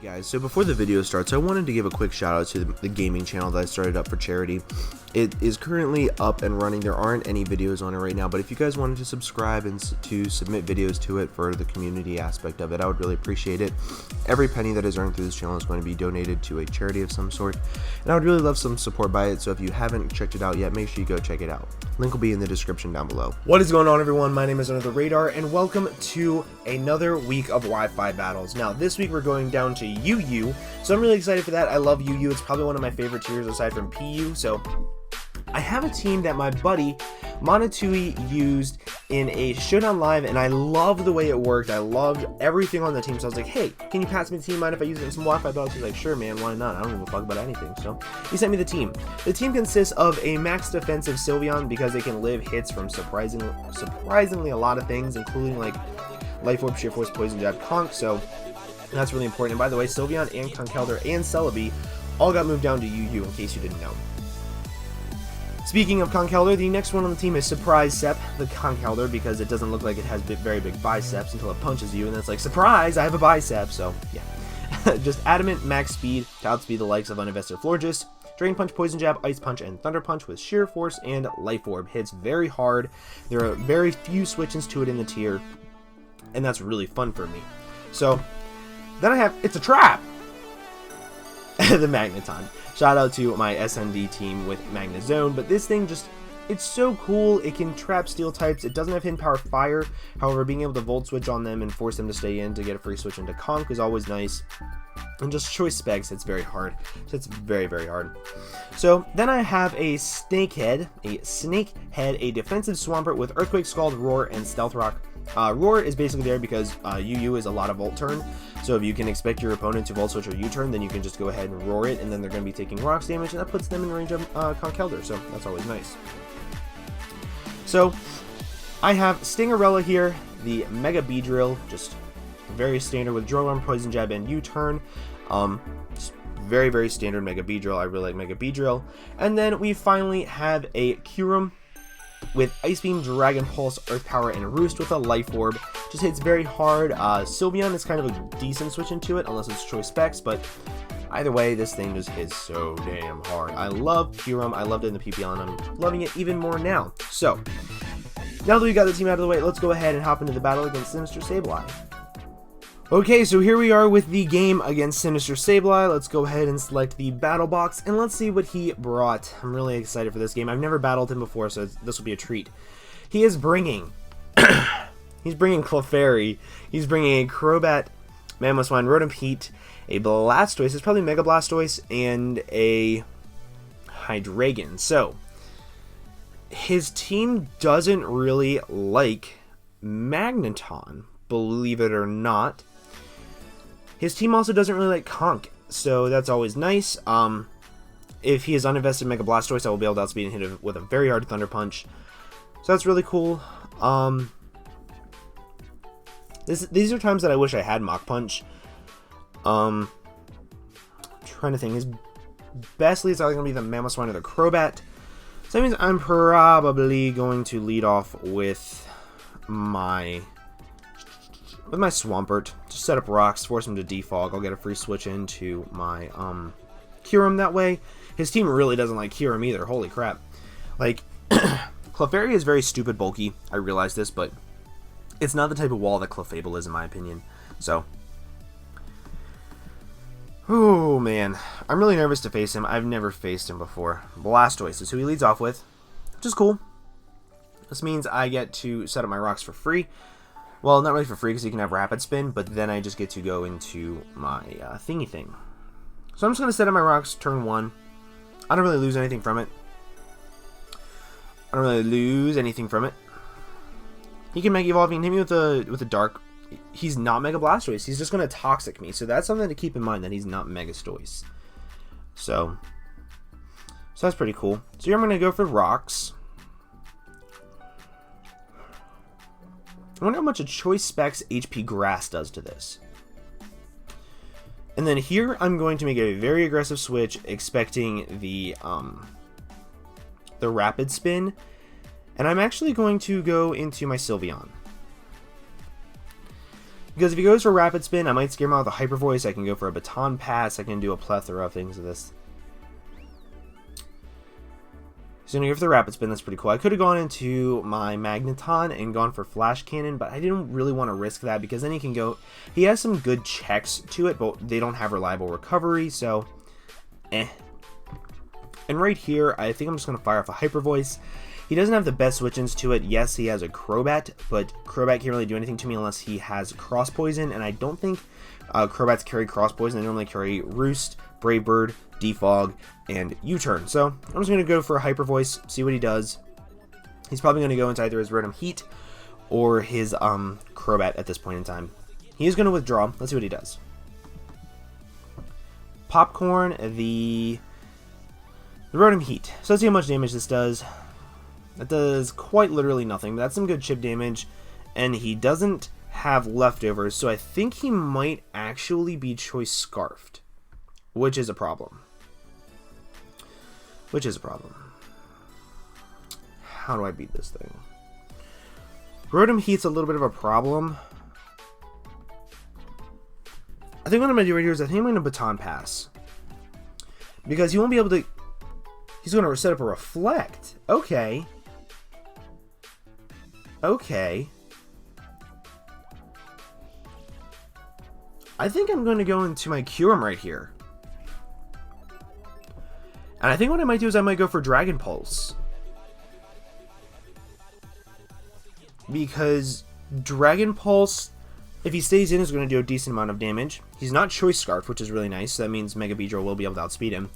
Guys, so before the video starts, I wanted to give a quick shout out to the gaming channel that I started up for charity. It is currently up and running. There aren't any videos on it right now, but if you guys wanted to subscribe and to submit videos to it for the community aspect of it, I would really appreciate it. Every penny that is earned through this channel is going to be donated to a charity of some sort, and I would really love some support by it. So if you haven't checked it out yet, make sure you go check it out. Link will be in the description down below. What is going on, everyone? My name is Under the Radar, and welcome to another week of Wi-Fi battles. Now, this week we're going down to UU, so I'm really excited for that. I love UU. It's probably one of my favorite tiers aside from PU. So I have a team that my buddy Monatui used in a showdown live, and I loved the way it worked. I loved everything on the team, so I was like, hey, can you pass me the team? Mind if I use it in some Wi-Fi battles? He's like, sure, man, why not? I don't give a fuck about anything. So he sent me the team. The team consists of a max defensive Sylveon, because they can live hits from surprisingly a lot of things, including like Life Orb, Sheer Force, Poison Jab, Conk. So that's really important. And by the way, Sylveon and Conkeldurr and Celebi all got moved down to UU, in case you didn't know. Speaking of Conkeldurr, the next one on the team is Surprise Sep, the Conkeldurr, because it doesn't look like it has very big biceps until it punches you, and then it's like, surprise, I have a bicep. So yeah, just Adamant, max speed to outspeed the likes of Uninvested Florges, Drain Punch, Poison Jab, Ice Punch, and Thunder Punch with Sheer Force and Life Orb. Hits very hard. There are very few switches to it in the tier, and that's really fun for me. So then I have, it's a trap! The Magneton. Shout out to my SND team with Magnezone, but this thing just, it's so cool. It can trap steel types. It doesn't have hidden power fire. However, being able to volt switch on them and force them to stay in to get a free switch into Conk is always nice. And just choice specs, it's very hard. So it's very, very hard. So then I have a Snakehead, a defensive Swampert with Earthquake, Scald, Roar, and Stealth Rock. Roar is basically there because UU is a lot of Volt Turn, so if you can expect your opponent to Volt Switch or U-Turn, then you can just go ahead and Roar it, and then they're going to be taking Rocks damage, and that puts them in range of Conkeldurr, so that's always nice. So I have Stingerella here, the Mega Beedrill, just very standard with Drill Run, Poison Jab, and U-Turn. Just very, very standard Mega Beedrill. I really like Mega Beedrill. And then we finally have a Kyurem with Ice Beam, Dragon Pulse, Earth Power, and Roost with a Life Orb. Just hits very hard. Sylveon is kind of a decent switch into it, unless it's choice specs, but either way, this thing just hits so damn hard. I love Kyurem. I loved it in the PPL, and I'm loving it even more now. So, now that we got the team out of the way, let's go ahead and hop into the battle against SinisterSableye. Okay, so here we are with the game against SinisterSableye. Let's go ahead and select the battle box, and let's see what he brought. I'm really excited for this game. I've never battled him before, so this will be a treat. He is bringing... he's bringing Clefairy. He's bringing a Crobat, Mamoswine, Rotom-Heat, a Blastoise. It's probably Mega Blastoise, and a Hydreigon. So, his team doesn't really like Magneton, believe it or not. His team also doesn't really like Conk, so that's always nice. If he has uninvested Mega Blastoise, I will be able to outspeed and hit it with a very hard Thunder Punch. So that's really cool. These are times that I wish I had Mach Punch. Trying to think. His best lead is either going to be the Mamoswine or the Crobat. So that means I'm probably going to lead off with my Swampert. Just set up rocks, force him to defog. I'll get a free switch into my Kyurem that way. His team really doesn't like Kyurem either. Holy crap. Like, Clefairy is very stupid bulky. I realize this, but it's not the type of wall that Clefable is, in my opinion. So, oh man. I'm really nervous to face him. I've never faced him before. Blastoise is who he leads off with, which is cool. This means I get to set up my rocks for free. Well, not really for free, because you can have Rapid Spin, but then I just get to go into my thingy thing. So I'm just going to set up my rocks turn 1. I don't really lose anything from it. He can Mega Evolve and hit me with a Dark. He's not Mega Blastoise. He's just going to Toxic me. So that's something to keep in mind, that he's not Megastoise. So that's pretty cool. So here I'm going to go for rocks. I wonder how much a Choice Specs HP Grass does to this. And then here I'm going to make a very aggressive switch, expecting the Rapid Spin. And I'm actually going to go into my Sylveon. Because if he goes for Rapid Spin, I might scare him out with a Hyper Voice. I can go for a Baton Pass. I can do a plethora of things with this. He's going to go for the Rapid Spin. That's pretty cool. I could have gone into my Magneton and gone for Flash Cannon, but I didn't really want to risk that because then he can go... He has some good checks to it, but they don't have reliable recovery, so... And right here, I think I'm just going to fire off a Hyper Voice. He doesn't have the best switch-ins to it. Yes, he has a Crobat, but Crobat can't really do anything to me unless he has Cross Poison, and I don't think Crobats carry Cross Poison. They normally carry Roost, Brave Bird, Defog, and U-Turn. So I'm just going to go for a Hyper Voice, see what he does. He's probably going to go into either his Rotom Heat or his Crobat at this point in time. He is going to withdraw. Let's see what he does. Popcorn, the Rotom Heat. So let's see how much damage this does. That does quite literally nothing, but that's some good chip damage, and he doesn't have leftovers, so I think he might actually be Choice Scarfed, which is a problem. How do I beat this thing? Rotom Heat's a little bit of a problem. I think what I'm going to do right here is I think I'm going to Baton Pass. Because he won't be able to... He's going to set up a Reflect. Okay. Okay. I think I'm going to go into my Kyurem right here. And I think what I might do is I might go for Dragon Pulse. Because Dragon Pulse, if he stays in, is going to do a decent amount of damage. He's not Choice Scarf, which is really nice. So that means Mega Beedrill will be able to outspeed him.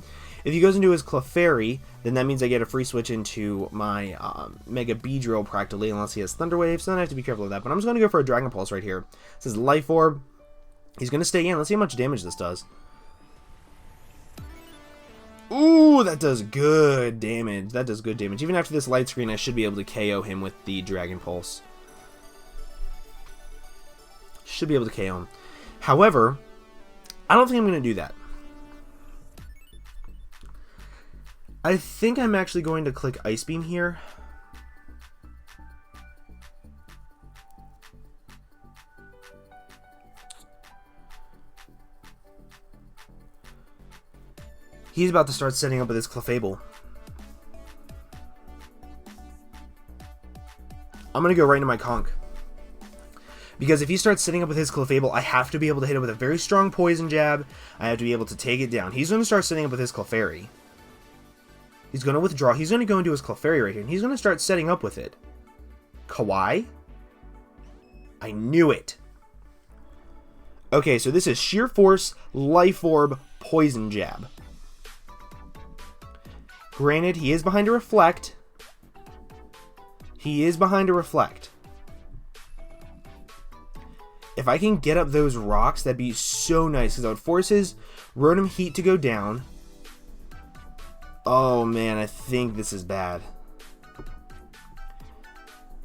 If he goes into his Clefairy, then that means I get a free switch into my Mega Beedrill practically, unless he has Thunder Wave, so then I have to be careful of that. But I'm just going to go for a Dragon Pulse right here. This is Life Orb. He's going to stay in. Let's see how much damage this does. Ooh, that does good damage. That does good damage. Even after this light screen, I should be able to KO him with the Dragon Pulse. Should be able to KO him. However, I don't think I'm going to do that. I think I'm actually going to click Ice Beam here. He's about to start setting up with his Clefable. I'm going to go right into my Conch. Because if he starts setting up with his Clefable, I have to be able to hit it with a very strong Poison Jab. I have to be able to take it down. He's going to start setting up with his Clefairy. He's going to withdraw. He's going to go into his Clefairy right here. And he's going to start setting up with it. Kawaii? I knew it. Okay, so this is Sheer Force, Life Orb, Poison Jab. Granted, he is behind a Reflect. If I can get up those rocks, that'd be so nice. Because that would force his Rotom Heat to go down. Oh man, I think this is bad.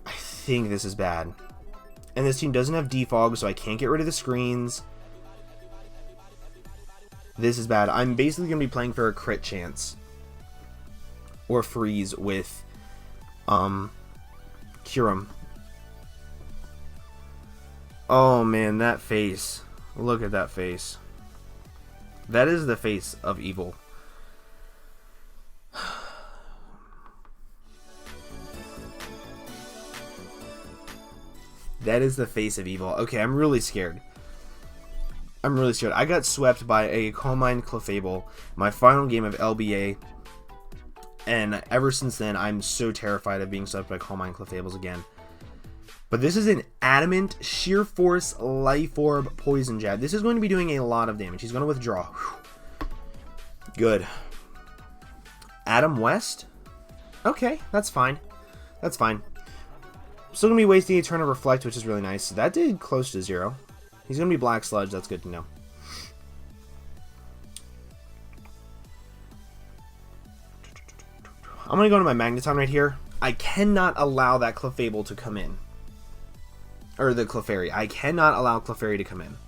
And this team doesn't have defog, so I can't get rid of the screens. This is bad. I'm basically going to be playing for a crit chance. Or freeze with Kyurem. Oh man, that face. Look at that face. That is the face of evil. That is the face of evil. Okay, I'm really scared. I got swept by a Calm Mind Clefable, my final game of LBA. And ever since then, I'm so terrified of being swept by Calm Mind Clefables again. But this is an Adamant, Sheer Force, Life Orb, Poison Jab. This is going to be doing a lot of damage. He's going to withdraw. Whew. Good. Adam West? Okay, that's fine. Still going to be wasting a turn of Reflect, which is really nice. That did close to 0. He's going to be Black Sludge. That's good to know. I'm going to go to my Magneton right here. I cannot allow that Clefable to come in. Or the Clefairy. I cannot allow Clefairy to come in.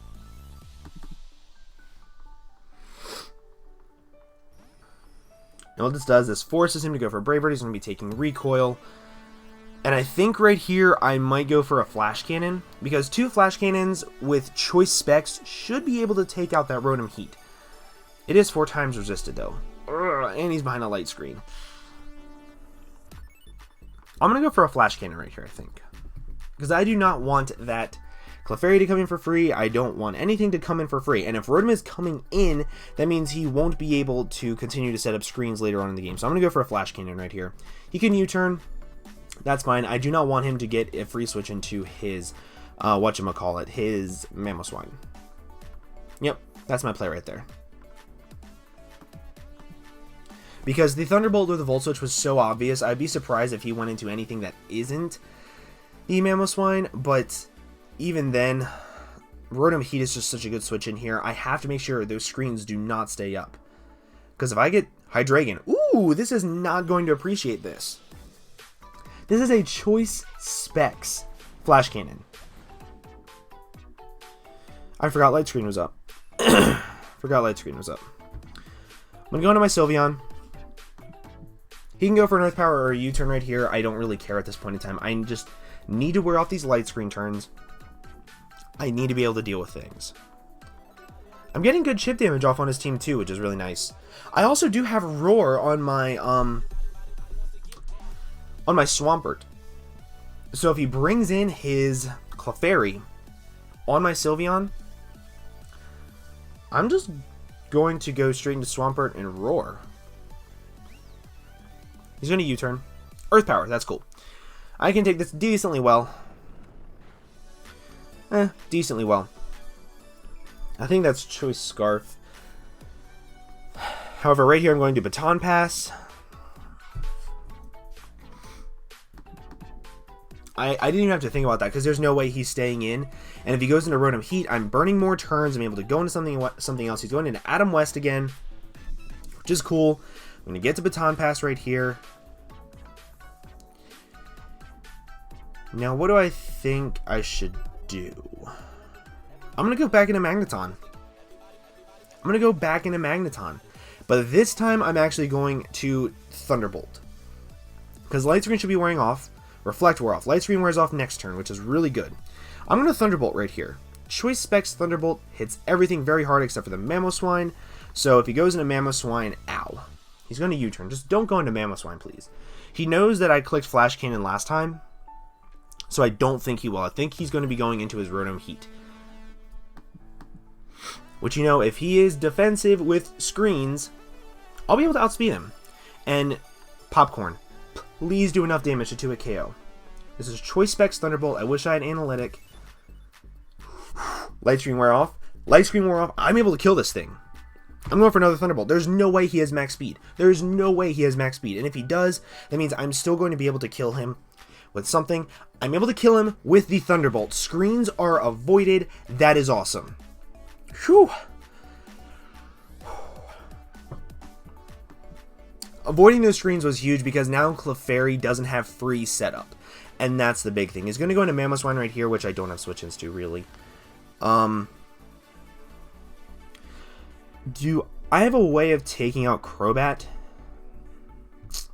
Now what this does is forces him to go for Brave Bird. He's going to be taking Recoil. And I think right here I might go for a flash cannon, because 2 flash cannons with choice specs should be able to take out that Rotom Heat. It is 4 times resisted though. And he's behind a light screen. I'm going to go for a flash cannon right here, I think. Because I do not want that Clefairy to come in for free. I don't want anything to come in for free. And if Rotom is coming in, that means he won't be able to continue to set up screens later on in the game. So I'm going to go for a flash cannon right here. He can U-turn. That's fine. I do not want him to get a free switch into his, whatchamacallit, his Mamoswine. Yep, that's my play right there. Because the Thunderbolt or the Volt Switch was so obvious, I'd be surprised if he went into anything that isn't the Mamoswine, but even then, Rotom Heat is just such a good switch in here. I have to make sure those screens do not stay up. Because if I get Hydreigon, ooh, this is not going to appreciate this. This is a choice specs flash cannon. I forgot light screen was up. Forgot light screen was up. I'm going to go into my Sylveon. He can go for an Earth Power or a U-turn right here. I don't really care at this point in time. I just need to wear off these light screen turns. I need to be able to deal with things. I'm getting good chip damage off on his team too, which is really nice. I also do have Roar on my Swampert. So if he brings in his Clefairy on my Sylveon, I'm just going to go straight into Swampert and Roar. He's going to U-turn. Earth Power, that's cool. I can take this decently well. Decently well. I think that's Choice Scarf. However, right here I'm going to Baton Pass. I didn't even have to think about that because there's no way he's staying in. And if he goes into Rotom Heat, I'm burning more turns. I'm able to go into something else. He's going into Adam West again, which is cool. I'm going to get to Baton Pass right here. Now, what do I think I should do? I'm going to go back into Magneton. But this time, I'm actually going to Thunderbolt. Because Light Screen should be wearing off. Reflect wear off. Light Screen wears off next turn, which is really good. I'm going to Thunderbolt right here. Choice Specs Thunderbolt hits everything very hard except for the Mamoswine. So if he goes into Mamoswine, ow. He's going to U-turn. Just don't go into Mamoswine, please. He knows that I clicked Flash Cannon last time. So I don't think he will. I think he's going to be going into his Rotom Heat. Which, you know, if he is defensive with screens, I'll be able to outspeed him. And Popcorn, please do enough damage to 2-hit KO. This is Choice Specs Thunderbolt. I wish I had Analytic. Light Screen wear off. Light Screen wear off. I'm able to kill this thing. I'm going for another Thunderbolt. There's no way he has max speed. There's no way he has max speed. And if he does, that means I'm still going to be able to kill him with something. I'm able to kill him with the Thunderbolt. Screens are avoided. That is awesome. Whew. Avoiding those screens was huge because now Clefairy doesn't have free setup. And that's the big thing. He's going to go into Mamoswine right here, which I don't have switch-ins to, really. Do I have a way of taking out Crobat?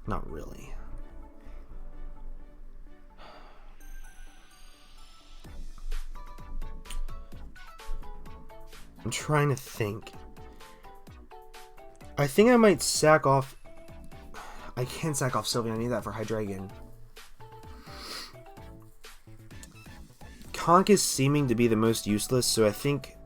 Not really. I'm trying to think. I think I might sack off... I can't sack off Sylveon. I need that for Hydreigon. Conk is seeming to be the most useless, so I think...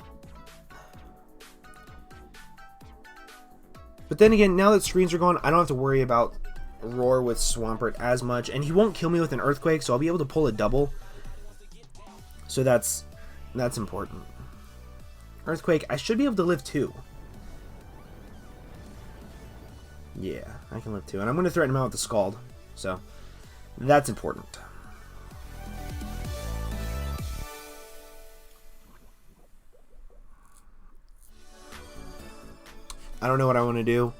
But then again, now that screens are gone, I don't have to worry about Roar with Swampert as much. And he won't kill me with an Earthquake, so I'll be able to pull a double. So that's important. Earthquake, I should be able to live 2. Yeah, I can live 2. And I'm going to threaten him out with the Scald. So, that's important. I don't know what I want to do.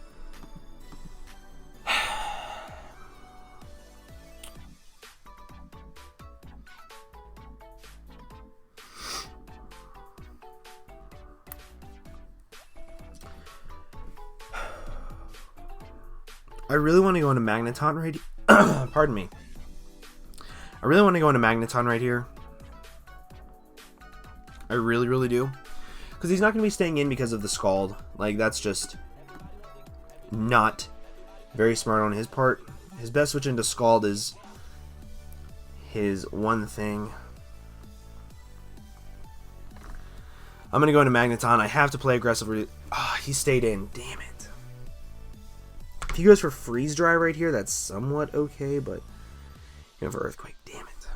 I really want to go into Magneton right. Pardon me. I really want to go into Magneton right here. I really, really do. Because he's not going to be staying in because of the Scald. Like, that's just not very smart on his part. His best switch into Scald is his one thing. I'm going to go into Magneton. I have to play aggressively. Ah, he stayed in. Damn it. If he goes for Freeze Dry right here, that's somewhat okay, but you know, for Earthquake, damn it.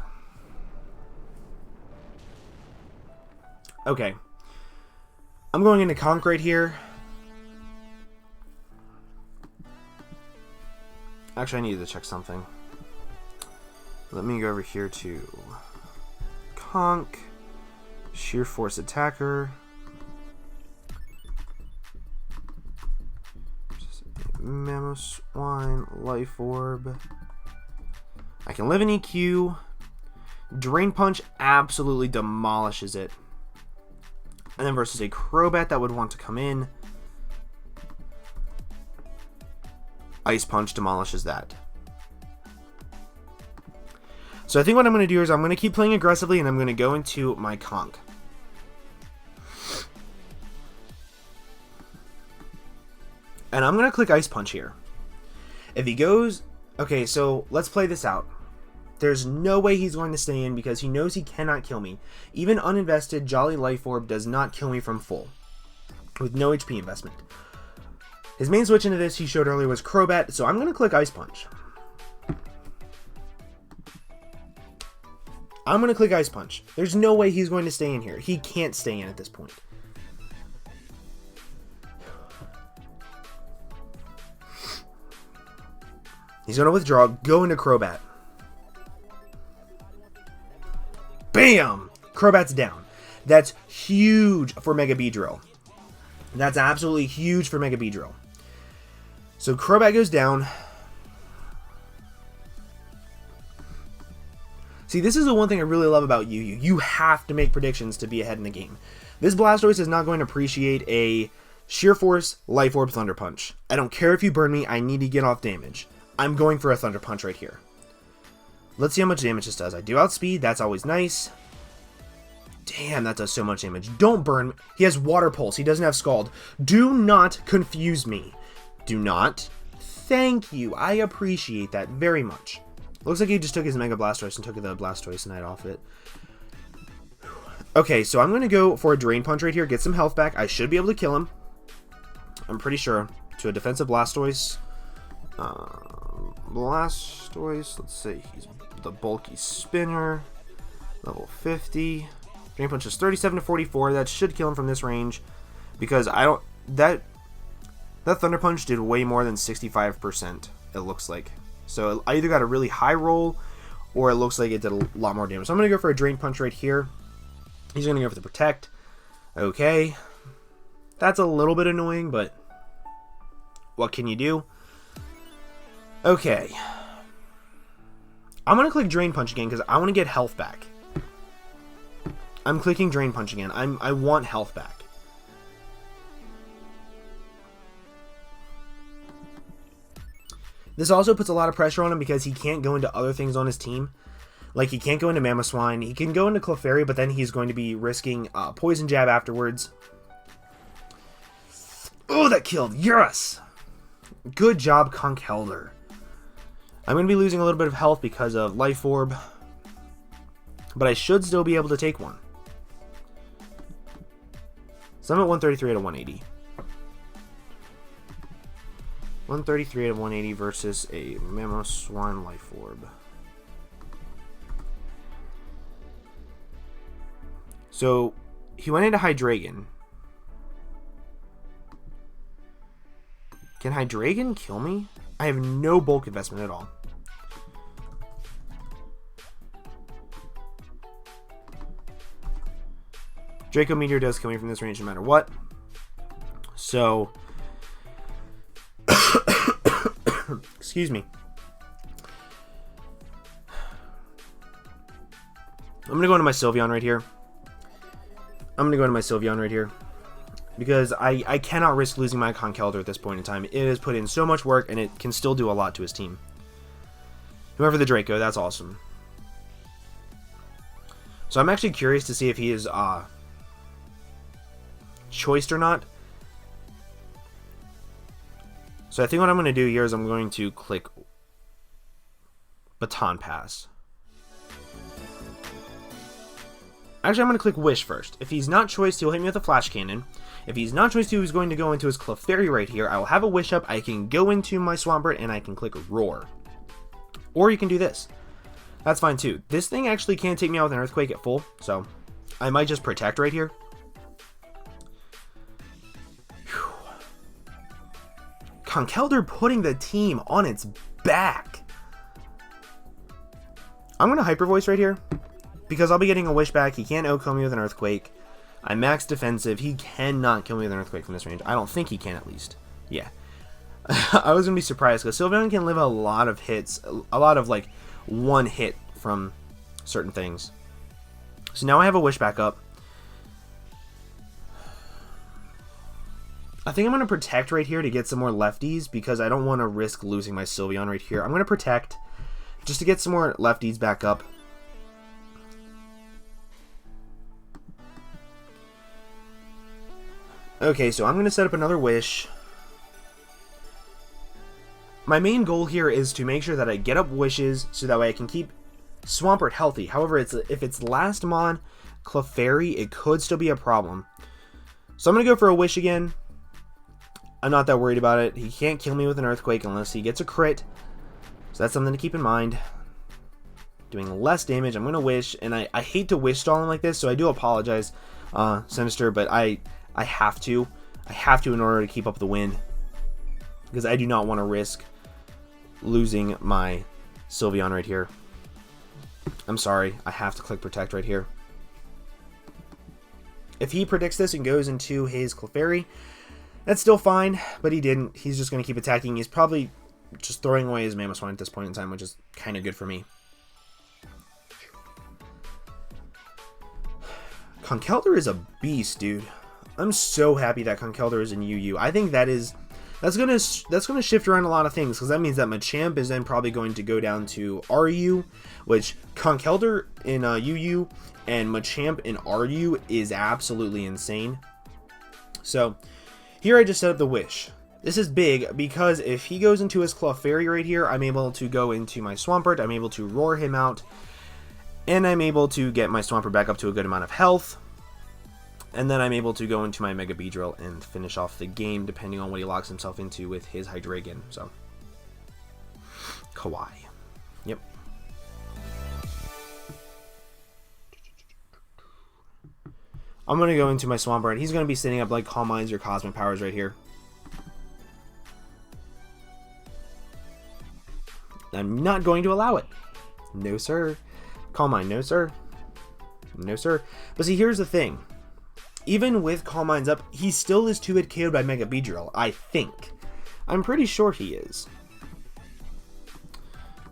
Okay. I'm going into Conk right here. Actually, I needed to check something. Let me go over here to Conk, Sheer Force Attacker, Mamoswine, Life Orb. I can live in EQ. Drain Punch absolutely demolishes it. And then versus a Crobat that would want to come in, Ice Punch demolishes that. So I think what I'm going to do is I'm going to keep playing aggressively and I'm going to go into my Conk. And I'm going to click Ice Punch here. If he goes... Okay, so let's play this out. There's no way he's going to stay in because he knows he cannot kill me. Even uninvested Jolly Life Orb does not kill me from full, with no HP investment. His main switch into this he showed earlier was Crobat, so I'm going to click Ice Punch. I'm going to click Ice Punch. There's no way he's going to stay in here. He can't stay in at this point. He's going to withdraw, go into Crobat. Bam! Crobat's down. That's huge for Mega Beedrill. That's absolutely huge for Mega Beedrill. So Crobat goes down. See, this is the one thing I really love about you. You have to make predictions to be ahead in the game. This Blastoise is not going to appreciate a Sheer Force, Life Orb, Thunder Punch. I don't care if you burn me, I need to get off damage. I'm going for a Thunder Punch right here. Let's see how much damage this does. I do outspeed. That's always nice. Damn, that does so much damage. Don't burn me. He has Water Pulse. He doesn't have Scald. Do not confuse me. Do not. Thank you. I appreciate that very much. Looks like he just took his Mega Blastoise and took the Blastoise Knight off it. Okay, so I'm going to go for a Drain Punch right here. Get some health back. I should be able to kill him. I'm pretty sure. To a defensive Blastoise. Blastoise. Let's say he's the bulky spinner. Level 50. Drain Punch is 37 to 44. That should kill him from this range. Because I don't... That Thunder Punch did way more than 65%, it looks like. So I either got a really high roll, or it looks like it did a lot more damage. So I'm going to go for a Drain Punch right here. He's going to go for the Protect. Okay. That's a little bit annoying, but what can you do? Okay. I'm going to click Drain Punch again because I want to get health back. I'm clicking Drain Punch again. I want health back. This also puts a lot of pressure on him because he can't go into other things on his team. Like, he can't go into Mamoswine. He can go into Clefairy, but then he's going to be risking Poison Jab afterwards. Oh, that killed. Yes! Good job, Conkeldurr. I'm going to be losing a little bit of health because of Life Orb. But I should still be able to take one. So I'm at 133 out of 180. 133 out of 180 versus a Mamoswine Life Orb. So, he went into Hydreigon. Can Hydreigon kill me? I have no bulk investment at all. Draco Meteor does kill me from this range no matter what. So... Excuse me. I'm going to go into my Sylveon right here. Because I cannot risk losing my Conkeldurr at this point in time. It has put in so much work, and it can still do a lot to his team. Whoever the Draco, that's awesome. So I'm actually curious to see if he is choiced or not. So I think what I'm going to do here is I'm going to click Baton Pass. Actually, I'm going to click Wish first. If he's not choiced, he'll hit me with a Flash Cannon. If he's not choiced, he's going to go into his Clefairy right here. I will have a Wish up. I can go into my Swampert and I can click Roar. Or you can do this. That's fine too. This thing actually can't take me out with an Earthquake at full, so I might just Protect right here. Whew. Conkeldurr putting the team on its back. I'm going to Hyper Voice right here, because I'll be getting a Wish back. He can't kill me with an Earthquake. I'm max defensive. He cannot kill me with an Earthquake from this range. I don't think he can, at least. Yeah. I was going to be surprised, because Sylveon can live a lot of hits. A lot of, like, one hit from certain things. So now I have a Wish back up. I think I'm going to Protect right here to get some more lefties, because I don't want to risk losing my Sylveon right here. I'm going to Protect just to get some more lefties back up. Okay, so I'm going to set up another Wish. My main goal here is to make sure that I get up Wishes so that way I can keep Swampert healthy. However, if it's last Mon Clefairy, it could still be a problem. So I'm going to go for a Wish again. I'm not that worried about it. He can't kill me with an Earthquake unless he gets a crit. So that's something to keep in mind. Doing less damage, I'm going to Wish. And I hate to Wish stall him like this, so I do apologize, Sinister, but I have to. I have to in order to keep up the win. Because I do not want to risk losing my Sylveon right here. I'm sorry. I have to click Protect right here. If he predicts this and goes into his Clefairy, that's still fine, but he didn't. He's just going to keep attacking. He's probably just throwing away his Mamoswine at this point in time, which is kind of good for me. Conkeldurr is a beast, dude. I'm so happy that Conkeldurr is in UU. I think that's gonna shift around a lot of things, because that means that Machamp is then probably going to go down to RU, which Conkeldurr in UU and Machamp in RU is absolutely insane. So here I just set up the Wish. This is big because if he goes into his Clefairy right here, I'm able to go into my Swampert, I'm able to roar him out, and I'm able to get my Swampert back up to a good amount of health. And then I'm able to go into my Mega Beedrill and finish off the game, depending on what he locks himself into with his Hydreigon. So, Kawaii. Yep. I'm going to go into my Swampert. He's going to be sitting up like Calm Minds or Cosmic Powers right here. I'm not going to allow it. No, sir. Calm Mind, no, sir. No, sir. But see, here's the thing. Even with Calm Minds up, he still is 2-hit KO'd by Mega Beedrill, I think. I'm pretty sure he is.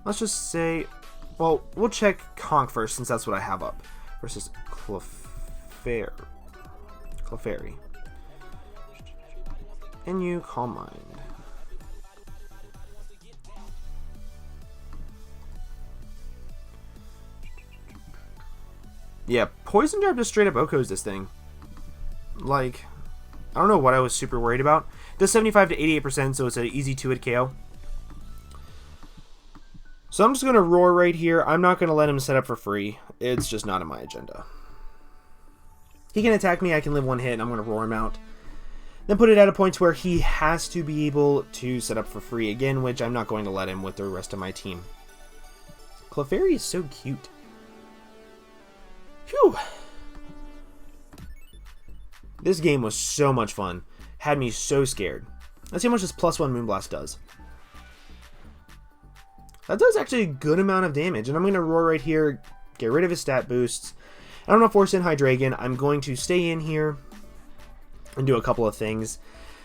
Let's just say... Well, we'll check Conk first, since that's what I have up. Versus Clefairy. And you, Calm Mind. Yeah, Poison Jab just straight up OHKOs this thing. Like, I don't know what I was super worried about. It does 75 to 88%, so it's an easy 2-hit KO. So I'm just going to roar right here. I'm not going to let him set up for free. It's just not on my agenda. He can attack me, I can live one hit, and I'm going to roar him out. Then put it at a point where he has to be able to set up for free again, which I'm not going to let him with the rest of my team. Clefairy is so cute. Phew. This game was so much fun. Had me so scared. Let's see how much this +1 Moonblast does. That does actually a good amount of damage. And I'm going to roar right here. Get rid of his stat boosts. I don't know if force in Hydreigon. I'm going to stay in here and do a couple of things.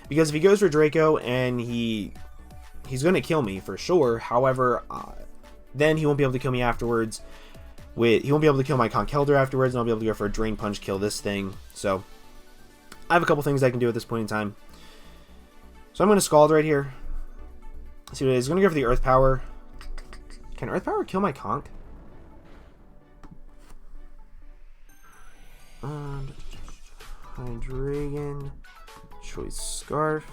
Because if he goes for Draco and he's going to kill me for sure. However, then he won't be able to kill me afterwards. He won't be able to kill my Conkeldurr afterwards. And I'll be able to go for a Drain Punch, kill this thing. So I have a couple things I can do at this point in time. So I'm going to Scald right here. Let's see what it is. He's going to go for the Earth Power. Can Earth Power kill my Conk? Dragon, choice scarf,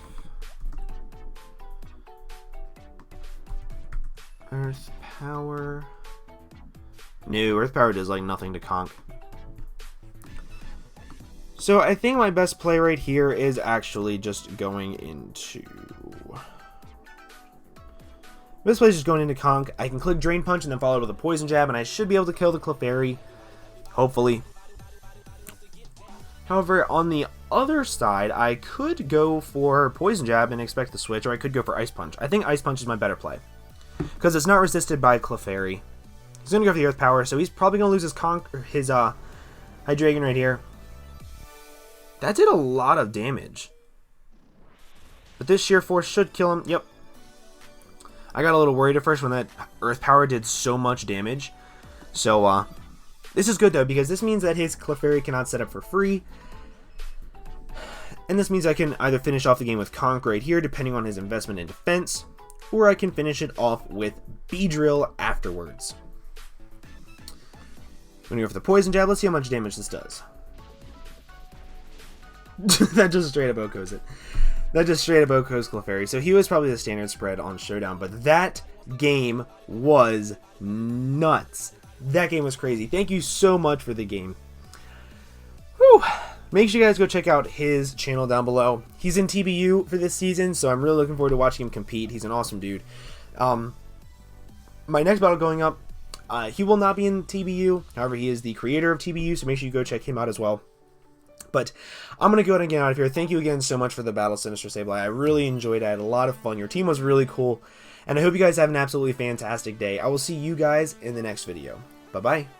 earth power. No, earth power does like nothing to conk. So I think my best play right here is actually just going into... Best play is just going into conk. I can click Drain Punch and then follow it with a Poison Jab, and I should be able to kill the Clefairy. Hopefully. However, on the other side, I could go for Poison Jab and expect the switch, or I could go for Ice Punch. I think Ice Punch is my better play, because it's not resisted by Clefairy. He's going to go for the Earth Power, so he's probably going to lose his Hydreigon right here. That did a lot of damage. But this Sheer Force should kill him. Yep. I got a little worried at first when that Earth Power did so much damage. So, this is good, though, because this means that his Clefairy cannot set up for free. And this means I can either finish off the game with Conk right here, depending on his investment in defense, or I can finish it off with Beedrill afterwards. I'm going to go for the Poison Jab. Let's see how much damage this does. That just straight up OHKOs it. That just straight up OHKOs Clefairy. So he was probably the standard spread on Showdown, but that game was nuts. That game was crazy. Thank you so much for the game. Whew. Make sure you guys go check out his channel down below. He's in TBU for this season, so I'm really looking forward to watching him compete. He's an awesome dude. My next battle going up, he will not be in TBU. However, he is the creator of TBU, so make sure you go check him out as well. But I'm going to go ahead and get out of here. Thank you again so much for the battle, SinisterSableye. I really enjoyed it. I had a lot of fun. Your team was really cool. And I hope you guys have an absolutely fantastic day. I will see you guys in the next video. Bye-bye.